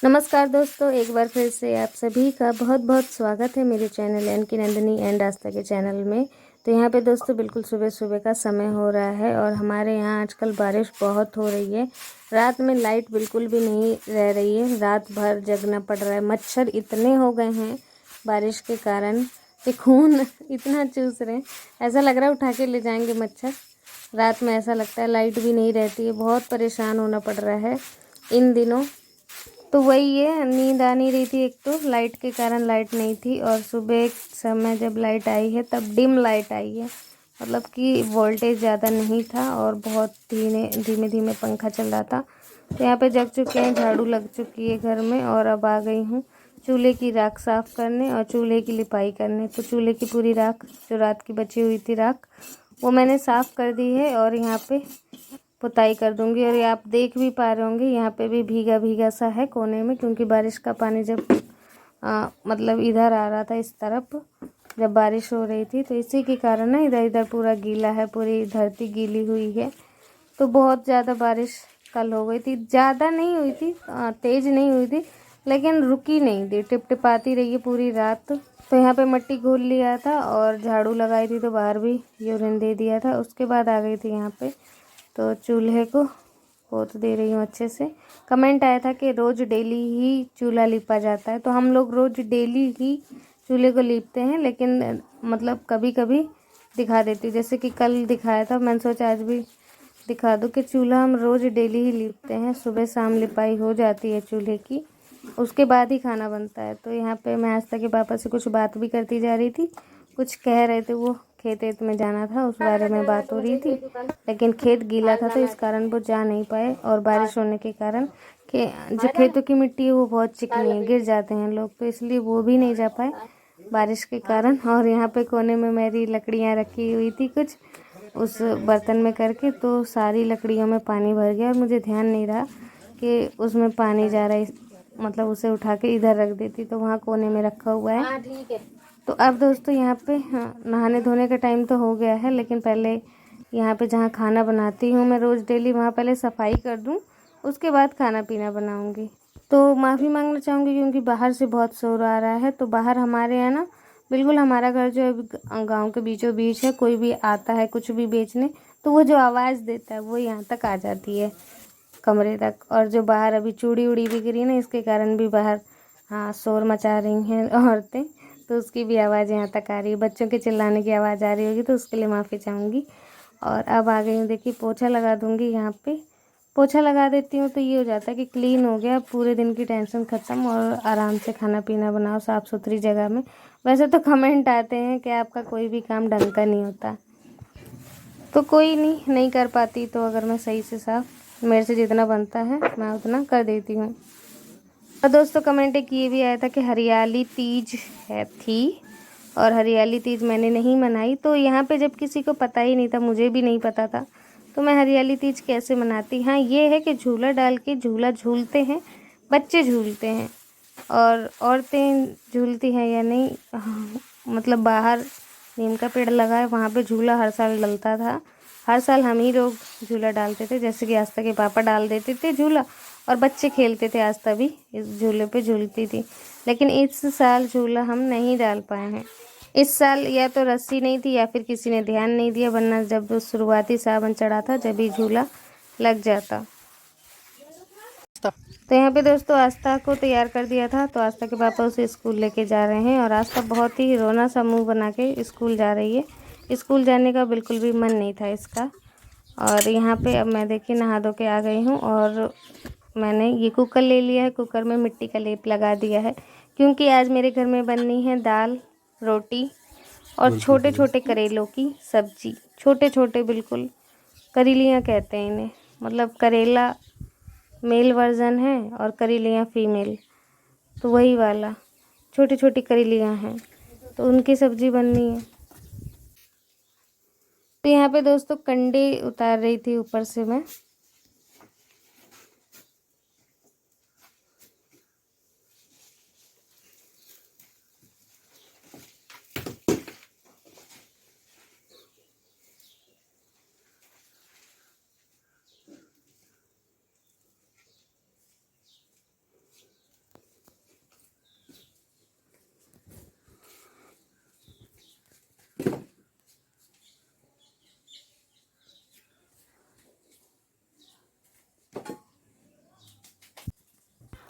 नमस्कार दोस्तों, एक बार फिर से आप सभी का बहुत बहुत स्वागत है मेरे चैनल एन की नंदिनी एंड आस्था के चैनल में। तो यहाँ पे दोस्तों बिल्कुल सुबह सुबह का समय हो रहा है और हमारे यहाँ आजकल बारिश बहुत हो रही है। रात में लाइट बिल्कुल भी नहीं रह रही है, रात भर जगना पड़ रहा है। मच्छर इतने हो गए हैं बारिश के कारण कि खून इतना चूस रहे हैं, ऐसा लग रहा है उठा के ले जाएंगे मच्छर। रात में ऐसा लगता है लाइट भी नहीं रहती है, बहुत परेशान होना पड़ रहा है इन दिनों। तो वही है, नींद आ नहीं रही थी, एक तो लाइट के कारण लाइट नहीं थी, और सुबह समय जब लाइट आई है तब डिम लाइट आई है, मतलब कि वोल्टेज ज़्यादा नहीं था और बहुत धीमे धीमे धीमे पंखा चल रहा था। तो यहाँ पे जग चुके हैं, झाड़ू लग चुकी है घर में, और अब आ गई हूँ चूल्हे की राख साफ़ करने और चूल्हे की लिपाई करने। तो चूल्हे की पूरी राख, जो रात की बची हुई थी राख, वो मैंने साफ़ कर दी है और यहाँ पे पुताई कर दूंगी। और ये आप देख भी पा रहे होंगे, यहाँ पे भी भीगा भीगा सा है कोने में, क्योंकि बारिश का पानी जब मतलब इधर आ रहा था, इस तरफ जब बारिश हो रही थी, तो इसी के कारण ना इधर इधर पूरा गीला है, पूरी धरती गीली हुई है। तो बहुत ज़्यादा बारिश कल हो गई थी, ज़्यादा नहीं हुई थी, तेज़ नहीं हुई थी, लेकिन रुकी नहीं थी, टिपटिपाती रही है पूरी रात। तो यहाँ पे मिट्टी घोल लिया था और झाड़ू लगाई थी, तो बाहर भी यूरिन दे दिया था। उसके बाद आ गई थी यहाँ पे, तो चूल्हे को पोत दे रही हूँ अच्छे से। कमेंट आया था कि रोज़ डेली ही चूल्हा लीपा जाता है, तो हम लोग रोज़ डेली ही चूल्हे को लीपते हैं, लेकिन मतलब कभी कभी दिखा देती हूँ, जैसे कि कल दिखाया था, मैंने सोचा आज भी दिखा दूँ कि चूल्हा हम रोज़ डेली ही लीपते हैं। सुबह शाम लिपाई हो जाती है चूल्हे की, उसके बाद ही खाना बनता है। तो यहाँ पे मैं आस्था के पापा से कुछ बात भी करती जा रही थी, कुछ कह रहे थे, वो खेत वेत में जाना था, उस बारे में बात हो रही थी, लेकिन खेत गीला था तो इस कारण वो जा नहीं पाए, और बारिश होने के कारण कि जो खेतों की मिट्टी है वो बहुत चिकनी है, गिर जाते हैं लोग, तो इसलिए वो भी नहीं जा पाए बारिश के कारण। और यहाँ पे कोने में मेरी लकड़ियाँ रखी हुई थी कुछ उस बर्तन में करके, तो सारी लकड़ियों में पानी भर गया और मुझे ध्यान नहीं रहा कि उसमें पानी जा रहा है, मतलब उसे उठा के इधर रख देती, तो वहाँ कोने में रखा हुआ है। तो अब दोस्तों यहाँ पे नहाने धोने का टाइम तो हो गया है, लेकिन पहले यहाँ पे जहाँ खाना बनाती हूँ मैं रोज़ डेली, वहाँ पहले सफाई कर दूँ, उसके बाद खाना पीना बनाऊँगी। तो माफ़ी मांगना चाहूँगी क्योंकि बाहर से बहुत शोर आ रहा है। तो बाहर हमारे यहाँ ना बिल्कुल, हमारा घर जो है गाँव के बीचों बीच है, कोई भी आता है कुछ भी बेचने, तो वो जो आवाज़ देता है वो यहाँ तक आ जाती है, कमरे तक। और जो बाहर अभी चूड़ी उड़ी बिक रही है ना, इसके कारण भी बाहर हाँ शोर मचा रही हैं औरतें, तो उसकी भी आवाज़ यहाँ तक आ रही है, बच्चों के चिल्लाने की आवाज़ आ रही होगी, तो उसके लिए माफ़ी चाहूँगी। और अब आ गई हूँ, देखिए पोछा लगा दूँगी। यहाँ पे पोछा लगा देती हूँ तो ये हो जाता है कि क्लीन हो गया, पूरे दिन की टेंशन ख़त्म, और आराम से खाना पीना बनाओ साफ़ सुथरी जगह में। वैसे तो कमेंट आते हैं कि आपका कोई भी काम ढंग का नहीं होता, तो कोई नहीं कर पाती, तो अगर मैं सही से साफ मेरे से जितना बनता है मैं उतना कर देती हूँ। और दोस्तों कमेंट एक ये भी आया था कि हरियाली तीज थी, और हरियाली तीज मैंने नहीं मनाई। तो यहाँ पे जब किसी को पता ही नहीं था, मुझे भी नहीं पता था, तो मैं हरियाली तीज कैसे मनाती। हाँ ये है कि झूला डाल के झूला झूलते हैं, बच्चे झूलते हैं, और औरतें झूलती हैं या नहीं, हाँ, मतलब बाहर नीम का पेड़ लगा है, वहाँ पे झूला हर साल डलता था। हर साल हम ही लोग झूला डालते थे, जैसे कि आस्था के पापा डाल देते थे झूला, और बच्चे खेलते थे, आस्था भी इस झूले पे झूलती थी। लेकिन इस साल झूला हम नहीं डाल पाए हैं। इस साल या तो रस्सी नहीं थी या फिर किसी ने ध्यान नहीं दिया, वरना जब शुरुआती सावन चढ़ा था जब ही झूला लग जाता। तो यहाँ पे दोस्तों आस्था को तैयार कर दिया था, तो आस्था के पापा उसे स्कूल लेके जा रहे हैं, और आस्था बहुत ही रोना सा मुँह बना के स्कूल जा रही है। स्कूल जाने का बिल्कुल भी मन नहीं था इसका। और यहाँ पे अब मैं देखिए नहा धो के आ गई हूँ, और मैंने ये कुकर ले लिया है, कुकर में मिट्टी का लेप लगा दिया है, क्योंकि आज मेरे घर में बननी है दाल रोटी और छोटे छोटे करेलों की सब्जी। छोटे छोटे बिल्कुल, करेलियाँ कहते हैं इन्हें, मतलब करेला मेल वर्जन है और करेलियाँ फीमेल, तो वही वाला छोटी छोटी करेलियाँ हैं, तो उनकी सब्जी बननी है। तो यहाँ पे दोस्तों कंडे उतार रही थी ऊपर से मैं।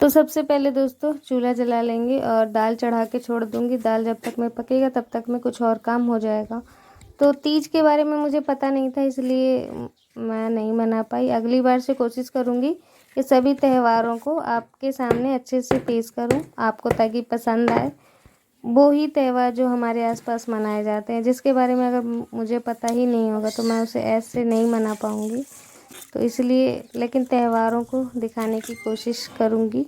तो सबसे पहले दोस्तों चूल्हा जला लेंगे और दाल चढ़ा के छोड़ दूँगी। दाल जब तक में पकेगा तब तक में कुछ और काम हो जाएगा। तो तीज के बारे में मुझे पता नहीं था, इसलिए मैं नहीं बना पाई। अगली बार से कोशिश करूँगी कि सभी त्योहारों को आपके सामने अच्छे से पेश करूँ आपको, ताकि पसंद आए। वो ही त्यौहार जो हमारे आसपास मनाए जाते हैं, जिसके बारे में अगर मुझे पता ही नहीं होगा तो मैं उसे ऐसे नहीं मना पाऊँगी। तो इसलिए लेकिन त्योहारों को दिखाने की कोशिश करूँगी।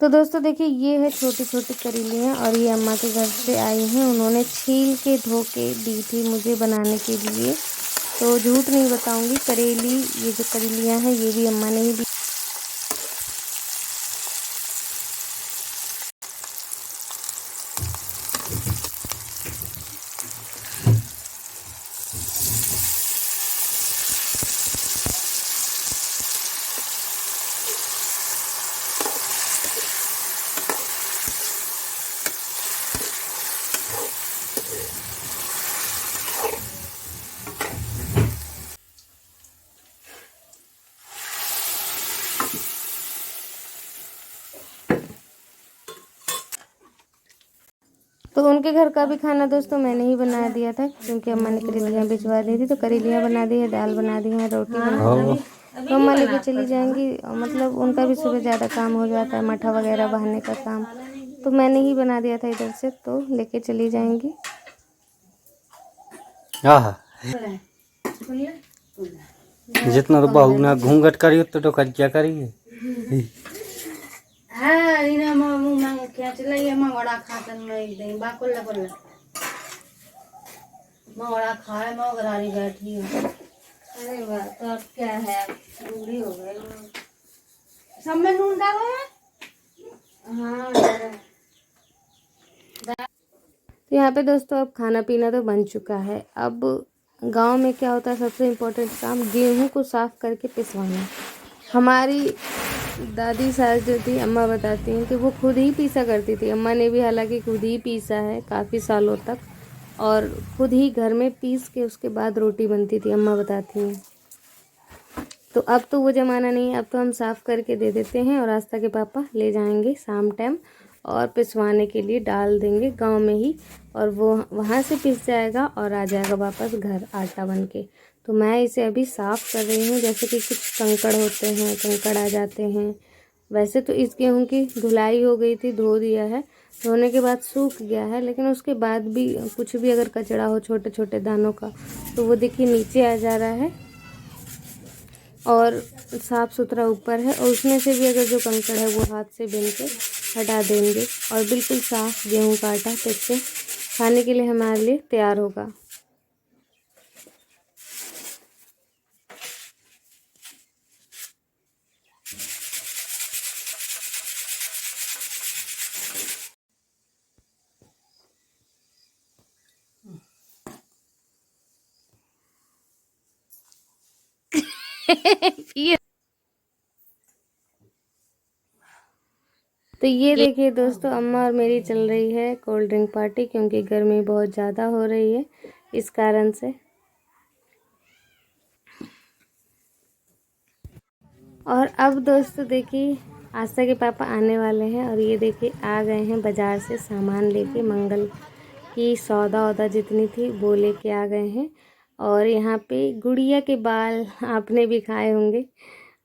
तो दोस्तों देखिए, ये है छोटी छोटी करेलियाँ और ये अम्मा के घर से आई हैं। उन्होंने छील के धो के दी थी मुझे बनाने के लिए। तो झूठ नहीं बताऊंगी, करेली ये जो करेलियाँ हैं ये भी अम्मा ने ही दी। तो उनके घर का भी खाना दोस्तों मैंने ही बना दिया था, क्योंकि अम्मा ने करेलियाँ भिजवा दी थी। तो करेलियाँ बना दी है, दाल बना दी है, रोटी बना दी है। तो अम्मा लेके चली जाएंगी, मतलब उनका भी सुबह ज़्यादा काम हो जाता है, मठा वगैरह बहाने का काम। तो मैंने ही बना दिया था इधर से, तो लेके चली जाएंगी। जितना तो बहू ना घूंघट करी उतना तो कर क्या करिए। हाँ इना मुंह मांग खींच ले मंगड़ा खातन में दे बाकुल्ला कुल्ला मंगड़ा खाए मगरारी बैठी है। अरे वाह, तो अब क्या है, बूढ़ी हो गई। सब में नून डालो है। हाँ तो यहाँ पे दोस्तों अब खाना पीना तो बन चुका है। अब गांव में क्या होता है, सबसे इम्पोर्टेंट काम गेहूं को साफ करके पिसवाना। हमारी दादी सास जो थी, अम्मा बताती हैं कि वो खुद ही पीसा करती थी। अम्मा ने भी हालांकि खुद ही पीसा है काफ़ी सालों तक, और खुद ही घर में पीस के उसके बाद रोटी बनती थी, अम्मा बताती हैं। तो अब तो वो ज़माना नहीं है, अब तो हम साफ़ करके दे देते हैं और आस्था के पापा ले जाएंगे शाम टाइम और पिसवाने के लिए डाल देंगे गांव में ही, और वो वहाँ से पिस जाएगा और आ जाएगा वापस घर आटा बन के। तो मैं इसे अभी साफ़ कर रही हूँ, जैसे कि कुछ कंकड़ होते हैं, कंकड़ आ जाते हैं। वैसे तो इस गेहूँ की धुलाई हो गई थी, धो दिया है, धोने के बाद सूख गया है, लेकिन उसके बाद भी कुछ भी अगर कचरा हो छोटे छोटे दानों का, तो वो देखिए नीचे आ जा रहा है और साफ़ सुथरा ऊपर है। और उसमें से भी अगर जो कंकड़ है वो हाथ से बीन के हटा देंगे और बिल्कुल साफ़ गेहूं का आटा इससे खाने के लिए हमारे लिए तैयार होगा। तो ये देखिए दोस्तों, अम्मा और मेरी चल रही है कोल्ड ड्रिंक पार्टी, क्योंकि गर्मी बहुत ज़्यादा हो रही है इस कारण से। और अब दोस्तों देखिए, आस्था के पापा आने वाले हैं और ये देखिए आ गए हैं बाज़ार से सामान लेके। मंगल की सौदा वौदा जितनी थी वो लेके आ गए हैं। और यहाँ पे गुड़िया के बाल आपने भी खाए होंगे,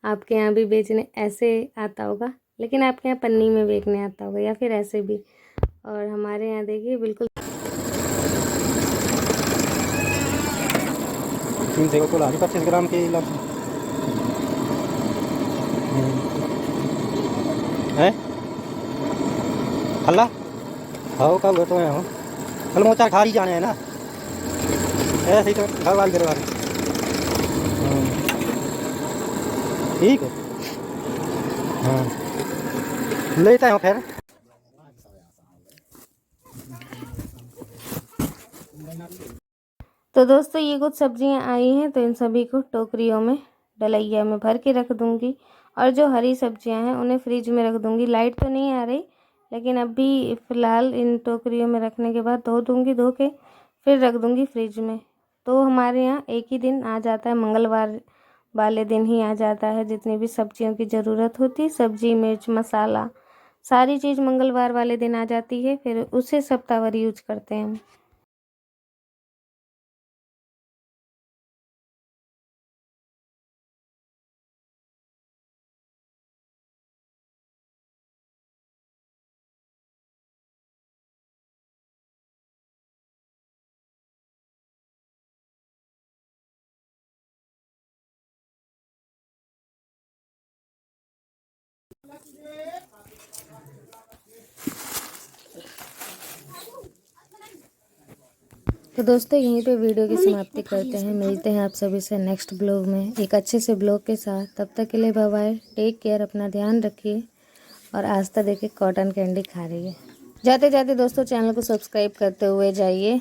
आपके यहाँ भी बेचने ऐसे आता होगा, लेकिन आपके यहाँ पन्नी में बेचने आता होगा या फिर ऐसे भी। और हमारे यहाँ देखिए बिल्कुल 25 ग्राम के लहसुन है हल्ला हाँ का तो है हल मोचा खा ही जाने है ना। ऐसे ही तो घर वाले दे रहे। ठीक है। हाँ लेता हूँ फिर। तो दोस्तों ये कुछ सब्जियां आई हैं, तो इन सभी को टोकरियों में डलैया में भर के रख दूंगी। और जो हरी सब्जियां हैं उन्हें फ्रिज में रख दूंगी। लाइट तो नहीं आ रही, लेकिन अभी फ़िलहाल इन टोकरियों में रखने के बाद धो दूंगी, धो के फिर रख दूंगी फ्रिज में। तो हमारे यहाँ एक ही दिन आ जाता है, मंगलवार वाले दिन ही आ जाता है। जितनी भी सब्जियों की ज़रूरत होती है, सब्जी, मिर्च, मसाला, सारी चीज़ मंगलवार वाले दिन आ जाती है। फिर उसे सप्ताहभर यूज करते हैं हम। तो दोस्तों यहीं पे वीडियो की समाप्ति करते हैं। मिलते हैं आप सभी से नेक्स्ट ब्लॉग में एक अच्छे से ब्लॉग के साथ। तब तक के लिए बाय बाय, टेक केयर, अपना ध्यान रखिए। और आस्था देखिए कॉटन कैंडी खा रही है। जाते जाते दोस्तों चैनल को सब्सक्राइब करते हुए जाइए।